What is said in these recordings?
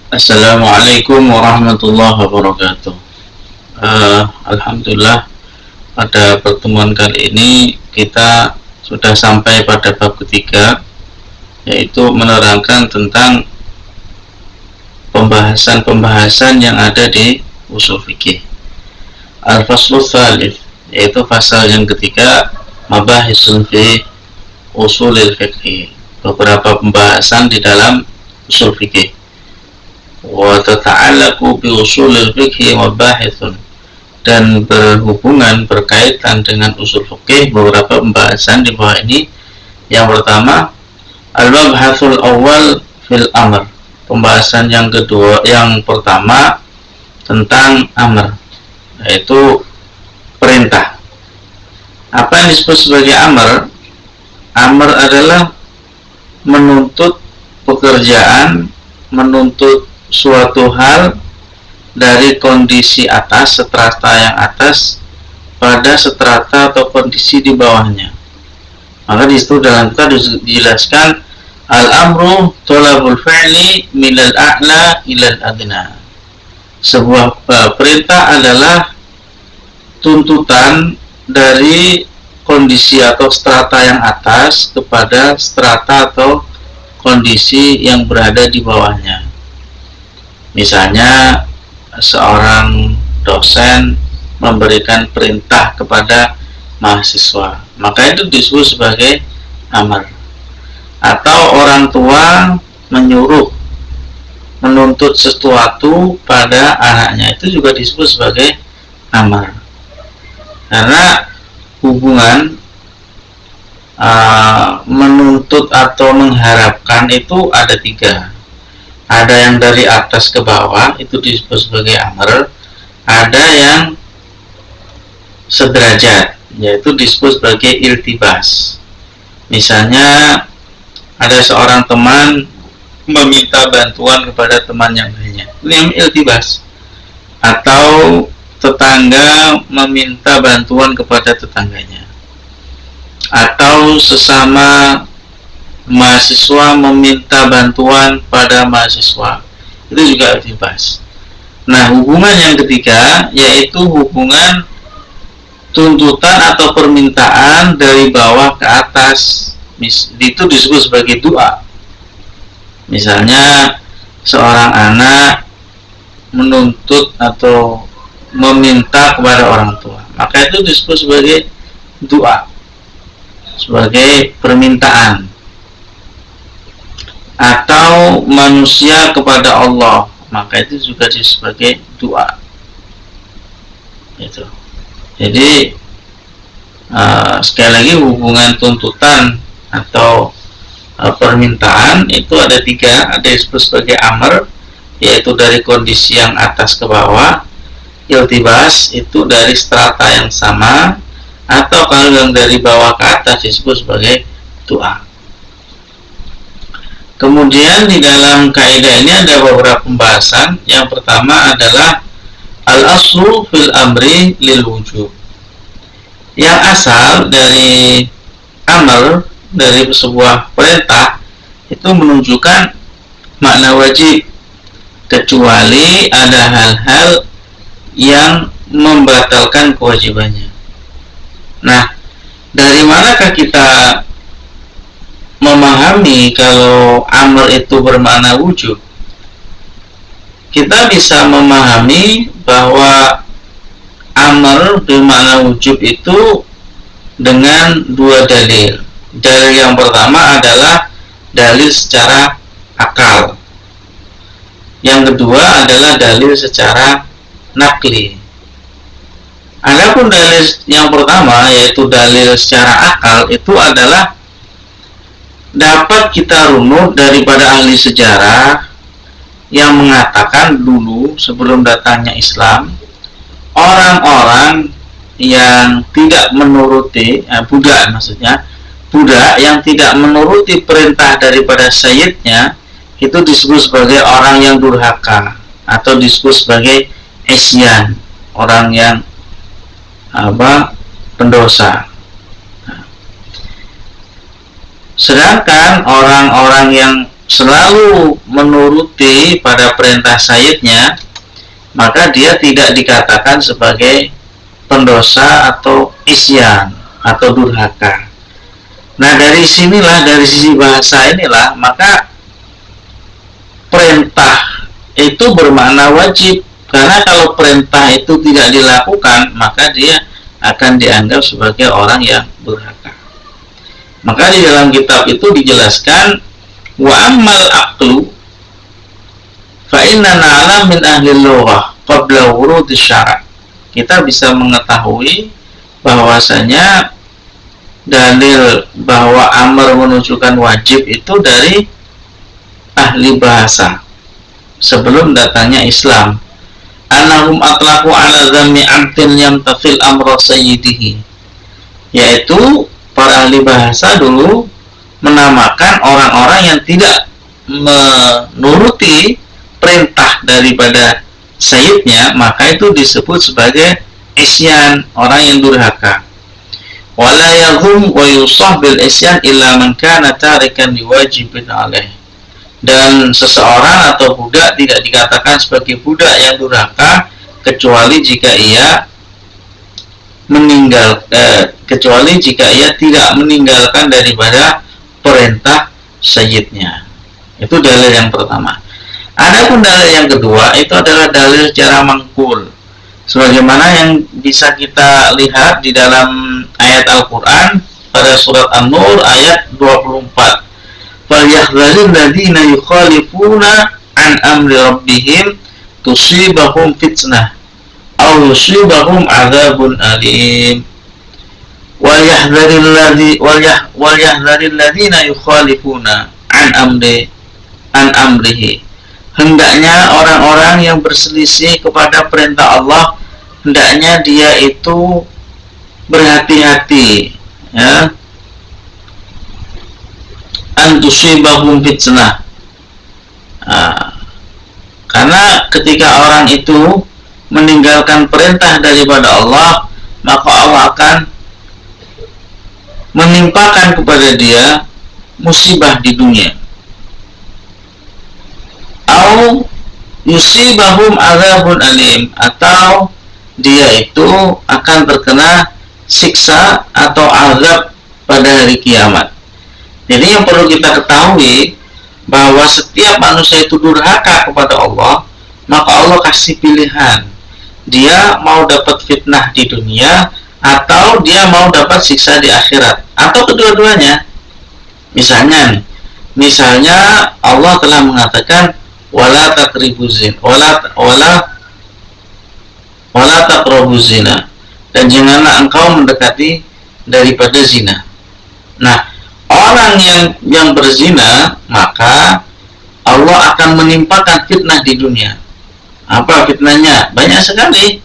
Assalamualaikum warahmatullahi wabarakatuh. Alhamdulillah, pada pertemuan kali ini kita sudah sampai pada bab ketiga, yaitu menerangkan tentang pembahasan-pembahasan yang ada di usul fikih. Al-Faslu Tsalits, yaitu pasal yang ketiga, mabahisun fi usulil fikih, beberapa pembahasan di dalam usul fikih. Wa tata'allaqu bi usulil fikhi mabahithun, dan berkaitan dengan usul fikih beberapa pembahasan di bawah ini. Yang pertama, al-mabhasul awal fil amr, pembahasan yang pertama tentang amr, yaitu perintah. Apa yang disebut sebagai amr? Amr adalah menuntut pekerjaan, menuntut suatu hal dari kondisi atas, strata yang atas, pada strata atau kondisi di bawahnya. Maka di situ dalam kita dijelaskan al-amru thalabul fi'li minal a'la ilal adna. Sebuah perintah adalah tuntutan dari kondisi atau strata yang atas kepada strata atau kondisi yang berada di bawahnya. Misalnya seorang dosen memberikan perintah kepada mahasiswa, maka itu disebut sebagai amar. Atau orang tua menyuruh, menuntut sesuatu pada anaknya, itu juga disebut sebagai amar. Karena hubungan menuntut atau mengharapkan itu ada tiga. Ada yang dari atas ke bawah, itu disebut sebagai amr. Ada yang sederajat, yaitu disebut sebagai iltibas. Misalnya ada seorang teman meminta bantuan kepada teman yang lainnya, ini yang iltibas. Atau tetangga meminta bantuan kepada tetangganya, atau sesama mahasiswa meminta bantuan pada mahasiswa, itu juga iltibas. Nah, hubungan yang ketiga yaitu hubungan tuntutan atau permintaan dari bawah ke atas, itu disebut sebagai doa. Misalnya seorang anak menuntut atau meminta kepada orang tua, maka itu disebut sebagai doa, sebagai permintaan. Atau manusia kepada Allah, maka itu juga sebagai doa. Itu. Jadi sekali lagi, hubungan tuntutan atau permintaan itu ada tiga. Ada yang disebut sebagai amr, yaitu dari kondisi yang atas ke bawah. Iltibas itu dari strata yang sama, atau kalau yang dari bawah ke atas disebut sebagai doa. Kemudian di dalam kaidah ini ada beberapa pembahasan. Yang pertama adalah al-aslu fil amri lil wujub. Yang asal dari amr, dari sebuah perintah, itu menunjukkan makna wajib, kecuali ada hal-hal yang membatalkan kewajibannya. Nah, dari manakah kita memahami kalau amr itu bermakna wujub? Kita bisa memahami bahwa amr bermakna wujub itu dengan dua dalil. Dalil yang pertama adalah dalil secara akal. Yang kedua adalah dalil secara nakli. Adapun dalil yang pertama, yaitu dalil secara akal, itu adalah dapat kita runut daripada ahli sejarah yang mengatakan dulu sebelum datangnya Islam, orang-orang yang tidak menuruti budak, maksudnya budak yang tidak menuruti perintah daripada sayyidnya, itu disebut sebagai orang yang durhaka, atau disebut sebagai isyan, orang yang pendosa. Sedangkan orang-orang yang selalu menuruti pada perintah sayyidnya, maka dia tidak dikatakan sebagai pendosa atau isyan atau durhaka. Nah, dari sinilah, dari sisi bahasa inilah, maka perintah itu bermakna wajib, karena kalau perintah itu tidak dilakukan, maka dia akan dianggap sebagai orang yang durhaka. Maka di dalam kitab itu dijelaskan, wa ammal aqlu fa inna na'lam min ahli lughah qabla wurud syara'. Kita bisa mengetahui bahwasanya dalil bahwa amr menunjukkan wajib itu dari ahli bahasa sebelum datangnya Islam. Annahum atlaqu ala dhammi 'abdin yamtathil amra sayyidihi, yaitu para ahli bahasa dulu menamakan orang-orang yang tidak menuruti perintah daripada sayyidnya, maka itu disebut sebagai isyan, orang yang durhaka. Wala yadhum wa yusah bil isyan illa man kana tarikan liwajibin alaih. Dan seseorang atau budak tidak dikatakan sebagai budak yang durhaka kecuali jika ia kecuali jika ia tidak meninggalkan daripada perintah sayyidnya. Itu dalil yang pertama. Adapun dalil yang kedua itu adalah dalil secara mangkul, sebagaimana yang bisa kita lihat di dalam ayat Al-Quran pada surat An-Nur ayat 24. فَلْيَحْذَرِ الَّذِينَ يُخَالِفُونَ عَنْ أَمْرِ رَبِّهِمْ تُصِيبَهُمْ فِتْنَةٌ أَوْ يُصِيبَهُمْ عَذَابٌ أَلِيمٌ وَلْيَحْذَرِ الَّذِينَ يُخَالِفُونَ عَنْ أَمْرِهِ. Hendaknya orang-orang yang berselisih kepada perintah Allah, hendaknya dia itu berhati-hati, ya, antusibahum fitnah. Karena ketika orang itu meninggalkan perintah daripada Allah, maka Allah akan menimpakan kepada dia musibah di dunia. Au yusibahum azabun alim, atau dia itu akan terkena siksa atau azab pada hari kiamat. Jadi yang perlu kita ketahui bahwa setiap manusia itu durhaka kepada Allah, maka Allah kasih pilihan. Dia mau dapat fitnah di dunia atau dia mau dapat siksa di akhirat, atau kedua-duanya. Misalnya Allah telah mengatakan wala taqrabuz zina, wala taqrabuz zina, dan janganlah engkau mendekati daripada zina. Nah, orang yang berzina, maka Allah akan menimpakan fitnah di dunia. Apa fitnahnya? Banyak sekali.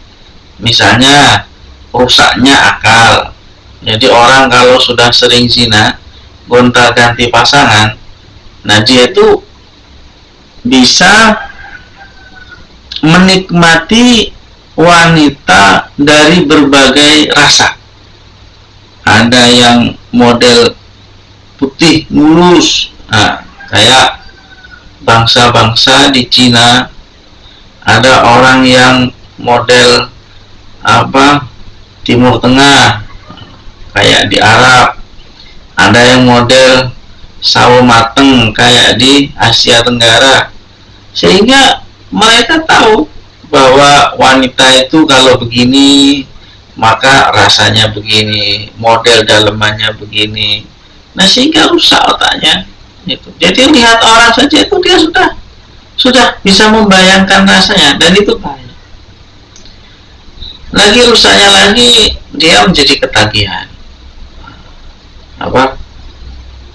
Misalnya rusaknya akal. Jadi orang kalau sudah sering zina, gonta-ganti pasangan, nah dia itu bisa menikmati wanita dari berbagai rasa. Ada yang model putih mulus, kayak bangsa-bangsa di Cina. Ada orang yang model Timur Tengah, kayak di Arab. Ada yang model sawo mateng, kayak di Asia Tenggara. Sehingga mereka tahu bahwa wanita itu kalau begini maka rasanya begini, model dalemannya begini. Nah, sehingga rusak otaknya itu. Jadi lihat orang saja itu dia sudah bisa membayangkan rasanya, dan itu bahaya. Lagi rusaknya lagi, dia menjadi ketagihan.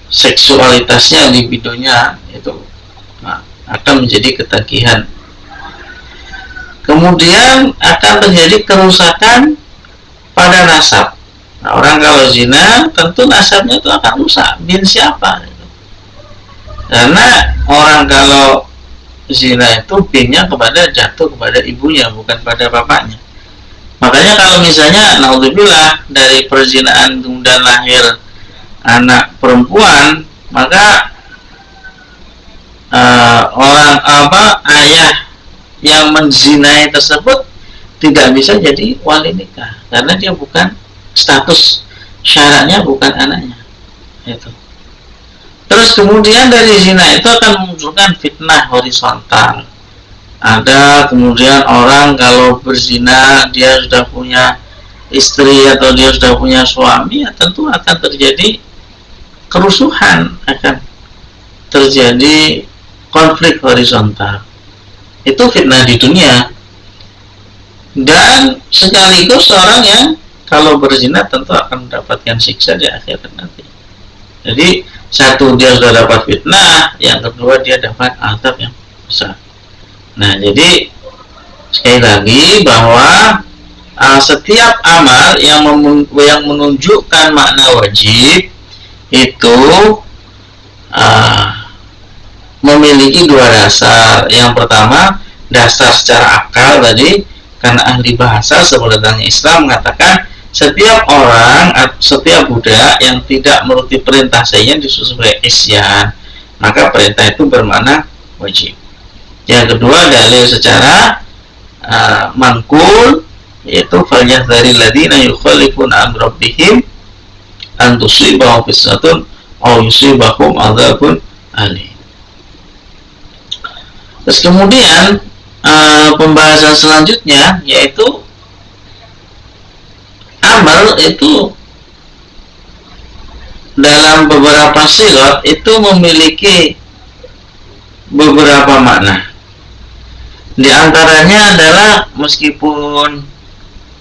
Seksualitasnya, libidonya itu akan menjadi ketagihan. Kemudian akan terjadi kerusakan pada nasab. Nah, orang kalau zina tentu nasabnya itu akan rusak. Bin siapa? Karena orang kalau zina itu binnya jatuh kepada ibunya, bukan pada bapaknya. Makanya kalau misalnya naudzubillah dari perzinaan kemudian lahir anak perempuan, maka orang ayah yang menzinai tersebut tidak bisa jadi wali nikah karena dia bukan status syaratnya bukan anaknya itu. Terus kemudian dari zina itu akan memunculkan fitnah horizontal. Ada kemudian orang kalau berzina dia sudah punya istri atau dia sudah punya suami, ya tentu akan terjadi kerusuhan, akan terjadi konflik horizontal. Itu fitnah di dunia. Dan sekaligus orang yang kalau berzina tentu akan mendapatkan siksa di akhirat nanti. Jadi satu dia sudah dapat fitnah, yang kedua dia dapat azab yang besar. Nah, jadi sekali lagi bahwa setiap amal yang menunjukkan makna wajib itu memiliki dua dasar. Yang pertama, dasar secara akal tadi, karena ahli bahasa sebelum datangnya Islam mengatakan setiap orang, setiap budak yang tidak menuruti perintah saya disebut sebagai isyan, maka perintah itu bermakna wajib. Yang kedua, dalil secara mangkul, yaitu falyahdharil ladzina yukhalifuna an rabbihim an tusibahum fitnatun aw yusibahum adzabun alim. Terus kemudian pembahasan selanjutnya yaitu amal itu dalam beberapa sigat itu memiliki beberapa makna. Di antaranya adalah meskipun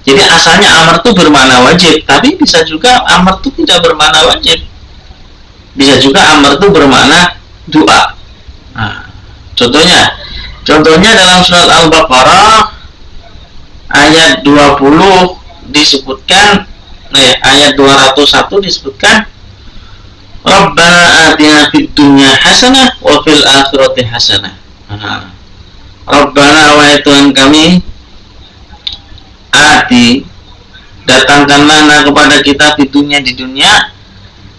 jadi asalnya amar itu bermakna wajib, tapi bisa juga amar itu tidak bermakna wajib. Bisa juga amar itu bermakna doa. Nah, contohnya dalam surat Al-Baqarah ayat 20 disebutkan, ayat 201 disebutkan Rabbana atina fid dunya hasanah wa fil akhirati hasanah. Rabbana, wahai Tuhan kami, ati, datangkanlah kepada kita fitunya di dunia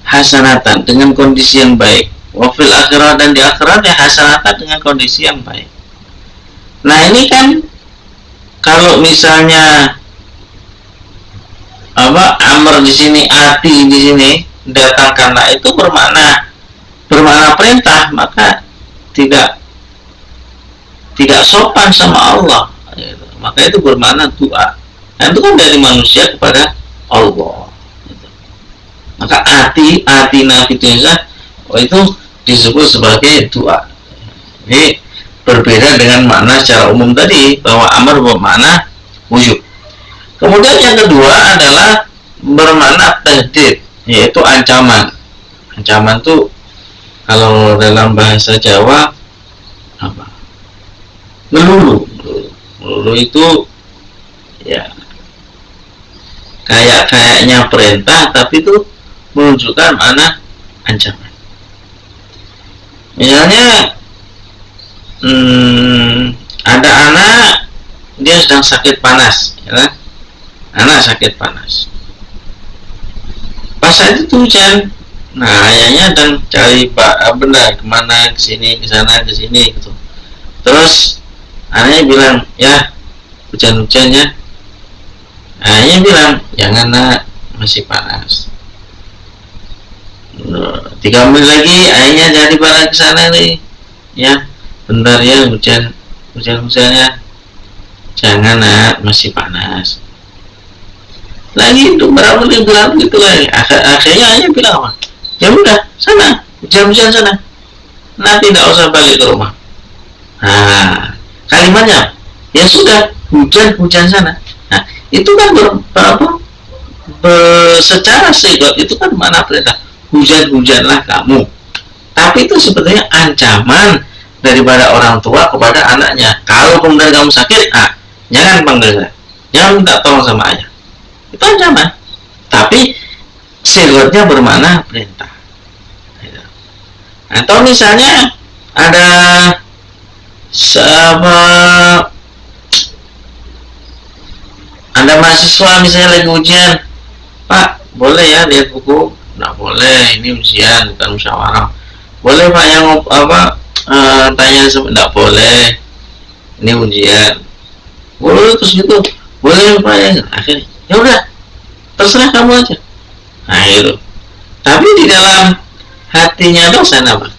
hasanatan, dengan kondisi yang baik, wa fil akhirat, dan di akhirat ya hasanatan, dengan kondisi yang baik. Nah, ini kan kalau misalnya amr di sini, ati di sini, datangkanlah, itu bermakna perintah, maka tidak sopan sama Allah, maka itu bermakna doa. Nah, itu kan dari manusia kepada Allah. Maka atina fitunya itu disebut sebagai doa. Ini berbeda dengan makna secara umum tadi, bahwa amar bermakna wujub. Kemudian yang kedua adalah bermakna tahdid, yaitu ancaman. Ancaman itu kalau dalam bahasa Jawa melulu itu ya kayaknya perintah, tapi itu menunjukkan mana ancaman. Misalnya ada anak, dia sedang sakit panas, ya, anak sakit panas. Pas saat itu hujan, nah ayahnya dan cari benda kemana, kesini, kesana, kesini gitu. Terus anaknya bilang, ya hujan-hujannya. Ayahnya bilang, jangan nak, masih panas. 3 menit lagi ayahnya jadi balik ke sana nih, ya bentar ya, hujannya, jangan nak, masih panas. Lagi itu berapa menit bilang gitu lagi. Akhirnya ayahnya bilang apa? Ya udah, sana hujan sana, nanti tidak usah balik ke rumah. Nah, kalimatnya ya sudah, hujan sana. Nah, itu kan secara sigot itu kan mana perintah, hujanlah kamu. Tapi itu sebetulnya ancaman daripada orang tua kepada anaknya. Kalau kemudian kamu sakit, jangan panggil saya, jangan minta tolong sama ayah. Itu ancaman. Tapi sigotnya bermakna perintah. Atau misalnya ada mahasiswa misalnya lagi ujian, Pak boleh ya lihat buku? Nggak boleh, ini ujian bukan musyawarah. Boleh Pak yang tanya enggak boleh, ini ujian. Boleh terus gitu, boleh Pak ya. Akhirnya ya udah, terserah kamu aja. Nah itu. Tapi di dalam hatinya dosen apa?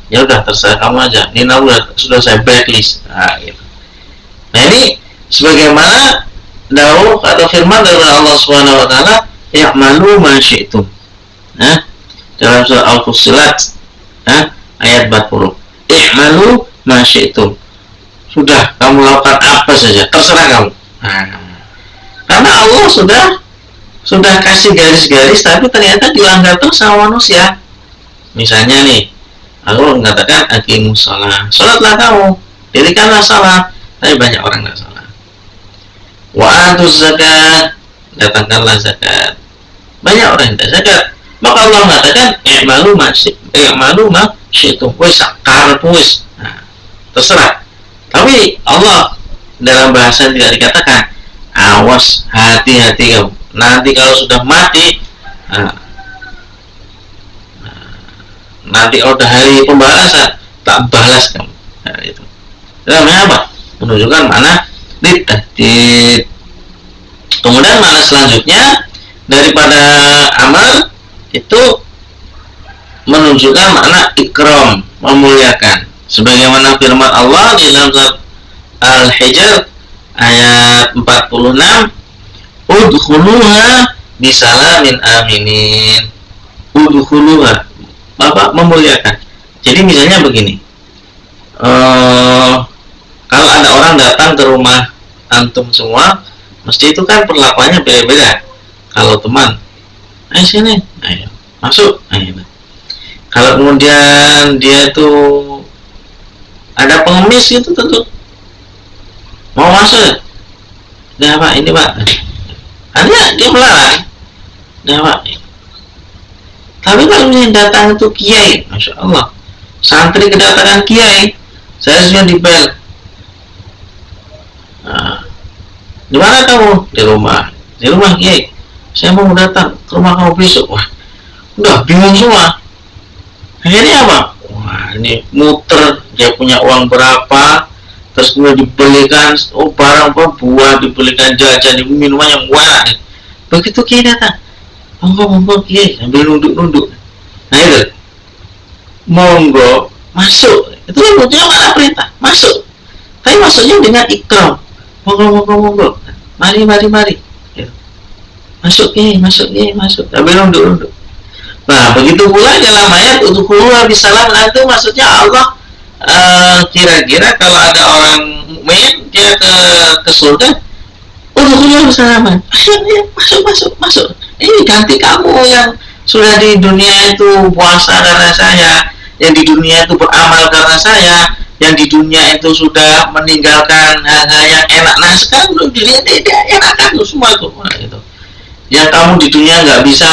Ya udah terserah kamu aja. Ini sudah saya blacklist. Nah gitu. Nah ini sebagaimana dawuh atau firman dari Allah Subhanahu wa taala, "Ya'malu ma syi'tum." Nah, dalam surah Al-Fussilat, ayat 40. "I'malu ma syi'tum." Sudah kamu lakukan apa saja, terserah kamu. Nah, karena Allah sudah kasih garis-garis, tapi ternyata dilanggar terus sama manusia. Misalnya nih, Allah mengatakan aqimus shalah, salatlah kamu, dirikanlah salat, tapi banyak orang nggak salat. Wa atuz zakat, datangkanlah zakat, banyak orang yang tidak zakat. Maka Allah mengatakan i'malu ma syi'tum, wis karepmu wis. Nah, terserah. Tapi Allah dalam bahasa tidak dikatakan awas, hati-hati kamu, nanti kalau sudah mati, nanti kalau udah hari pembalasan tak balas kamu. Nah, itu namanya apa? Menunjukkan mana ditahdid. Kemudian makna selanjutnya daripada amal itu menunjukkan makna ikram, memuliakan. Sebagaimana firman Allah di dalam surat Al-Hijr ayat 46, udkhuluha bisalamin aminin. Udkhuluha, Bapak memuliakan. Jadi misalnya begini, kalau ada orang datang ke rumah antum semua, mesti itu kan perlakuannya beda-beda. Kalau teman, ayo sini, ayo masuk, ayo. Kalau kemudian dia tuh ada pengemis itu tentu mau masuk, ya Pak, ini Pak, hanya dia melarang, ya Pak. Tapi kalau yang datang itu kiai, masya Allah, santri kedatangan kiai, saya sudah di bel. Nah, di mana kamu? Di rumah kiai. Saya mau datang ke rumah kamu besok. Wah, udah bingung semua. Akhirnya apa? Wah, ini muter, dia punya uang berapa, terus kemudian dibelikan barang apa, buah, dibelikan jajan, minuman yang banyak. Begitu kiai datang, monggo kiai, sambil nunduk. Nah itu, monggo masuk. Itu sebetulnya mana perintah, masuk. Tapi masuknya dengan ikram, monggo, mari. Masuk kiai, masuk. Sambil nunduk. Nah, begitu pula dalam ayat udkhuluha bisalam, itu maksudnya Allah kira-kira kalau ada orang mukmin dia ke surga, udkhuluha bisalam. Masuk. Ini ganti kamu yang sudah di dunia itu puasa karena saya, yang di dunia itu beramal karena saya, yang di dunia itu sudah meninggalkan hal-hal yang enak. Nah, sekarang dunia tidak enakan semua tuh. Nah, itu. Yang kamu di dunia nggak bisa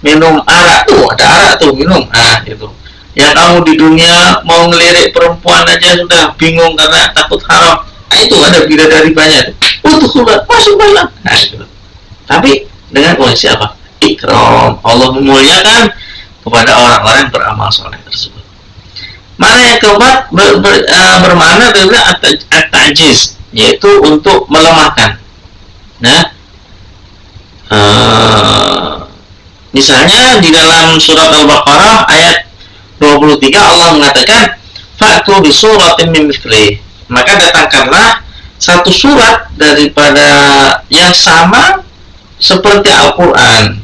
minum arak tuh, ada arak tuh minum, gitu. Yang kamu di dunia mau ngelirik perempuan aja sudah bingung karena takut haram, itu ada bidadari banyak tuh, masuk banyak. Nah, gitu. Tapi dengan kondisi apa? Ikram, Allah memuliakan kepada orang-orang yang beramal soleh tersebut. Mana yang keempat bermakna adalah at-ta'jiz, yaitu untuk melemahkan. Nah, misalnya di dalam surat Al-Baqarah ayat 23 Allah mengatakan fa'tu bi suratin min mithlihi, maka datangkanlah satu surat daripada yang sama seperti Al-Qur'an.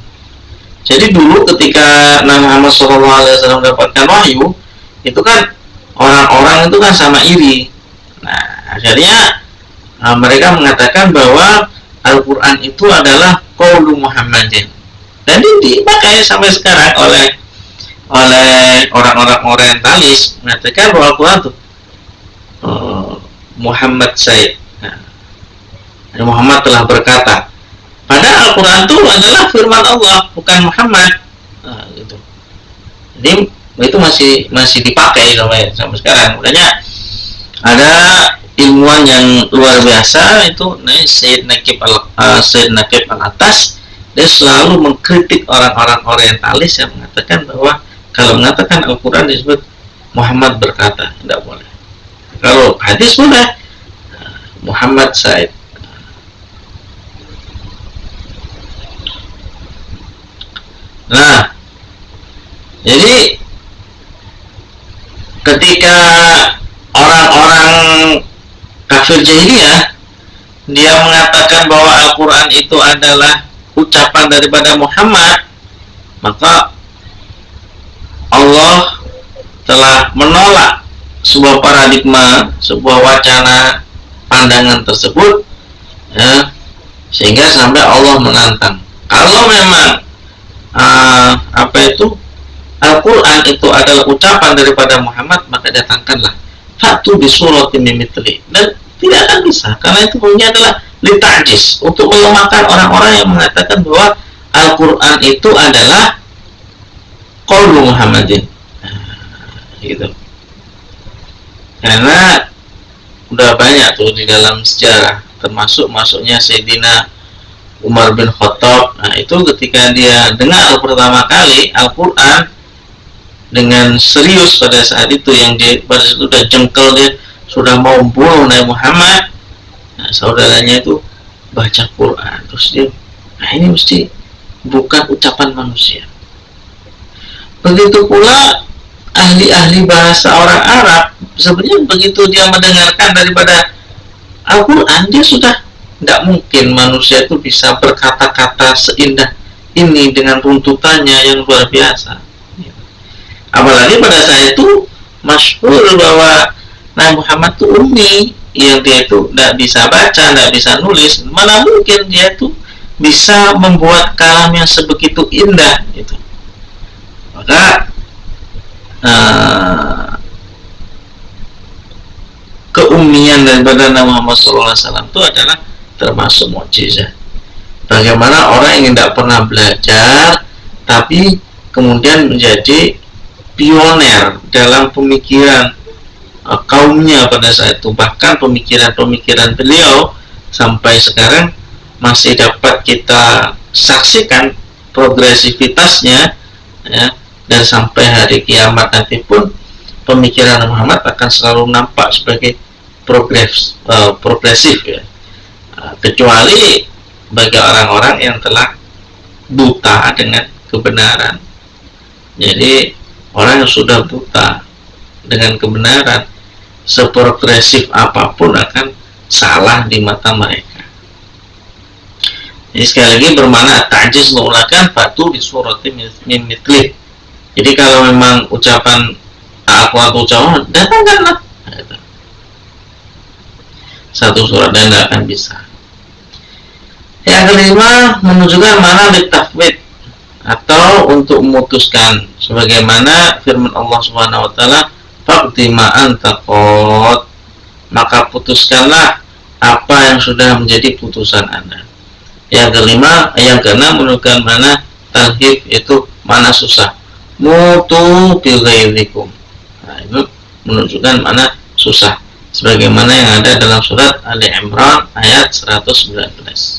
Jadi dulu ketika Nabi Muhammad SAW mendapatkan wahyu, itu kan orang-orang itu kan sama iri. Nah, akhirnya mereka mengatakan bahwa Al-Qur'an itu adalah qaulu Muhammadin. Dan ini dipakai sampai sekarang oleh orang-orang orientalis, mengatakan bahwa Al-Quran itu Muhammad Said. Nah, Muhammad telah berkata. Padahal Al-Quran itu adalah firman Allah, bukan Muhammad. Nah, gitu. Jadi itu masih dipakai sampai sekarang. Makanya ada ilmuwan yang luar biasa itu, Said Naqib Al-Atas. Dia selalu mengkritik orang-orang orientalis yang mengatakan bahwa kalau mengatakan Al-Quran disebut Muhammad berkata, tidak boleh. Kalau hadis boleh, Muhammad Said. Nah, jadi ketika orang-orang kafir jahiliyah dia mengatakan bahwa Al-Quran itu adalah ucapan daripada Muhammad, maka Allah telah menolak sebuah paradigma, sebuah wacana, pandangan tersebut, ya, sehingga sampai Allah menantang. Kalau memang Al-Quran itu adalah ucapan daripada Muhammad, maka datangkanlah fatu bisuratin min mithli. Dan tidak akan bisa, karena itu punya adalah litajis, untuk melemahkan orang-orang yang mengatakan bahwa Al-Quran itu adalah qaulu Muhammadin, gitu. Karena udah banyak tuh di dalam sejarah, termasuk masuknya Sayyidina Umar bin Khattab. Nah, itu ketika dia dengar pertama kali Al-Quran dengan serius pada saat itu, yang dia pada saat itu sudah jengkel, dia sudah mau bunuh Nabi Muhammad. Nah, saudaranya itu baca Quran, terus dia, nah ini mesti bukan ucapan manusia. Begitu pula ahli-ahli bahasa orang Arab, sebenarnya begitu dia mendengarkan daripada Al-Quran, dia sudah tidak mungkin manusia itu bisa berkata-kata seindah ini dengan runtutannya yang luar biasa. Apalagi pada saat itu masyhur bahwa Nabi Muhammad itu ummi, yang dia itu tidak bisa baca, tidak bisa nulis. Mana mungkin dia itu bisa membuat kalam yang sebegitu indah gitu. Maka keummian daripada Nabi Muhammad SAW itu adalah termasuk mukjizat. Bagaimana orang yang tidak pernah belajar tapi kemudian menjadi pioner dalam pemikiran kaumnya pada saat itu. Bahkan pemikiran-pemikiran beliau sampai sekarang masih dapat kita saksikan progresivitasnya, ya, dan sampai hari kiamat nanti pun pemikiran Muhammad akan selalu nampak sebagai progresif, ya. Kecuali bagi orang-orang yang telah buta dengan kebenaran. Jadi orang yang sudah buta dengan kebenaran, seprogresif apapun akan salah di mata mereka. Jadi sekali lagi bermakna ta'jiz menggunakan fatu bi surati min mithlih. Jadi kalau memang ucapan Al-Quran ucapan, datangkanlah satu surat, dan tidak akan bisa. Yang kelima, menunjukkan mana litafwid, atau untuk memutuskan, sebagaimana firman Allah Subhanahu wa taala, faqdi ma anta qad, maka putuskanlah apa yang sudah menjadi putusan Anda. Yang kelima, yang keenam, menunjukkan mana talhif, itu mana susah. Mutu bi ghairikum. Nah, itu menunjukkan mana susah, sebagaimana yang ada dalam surat Ali Imran ayat 119.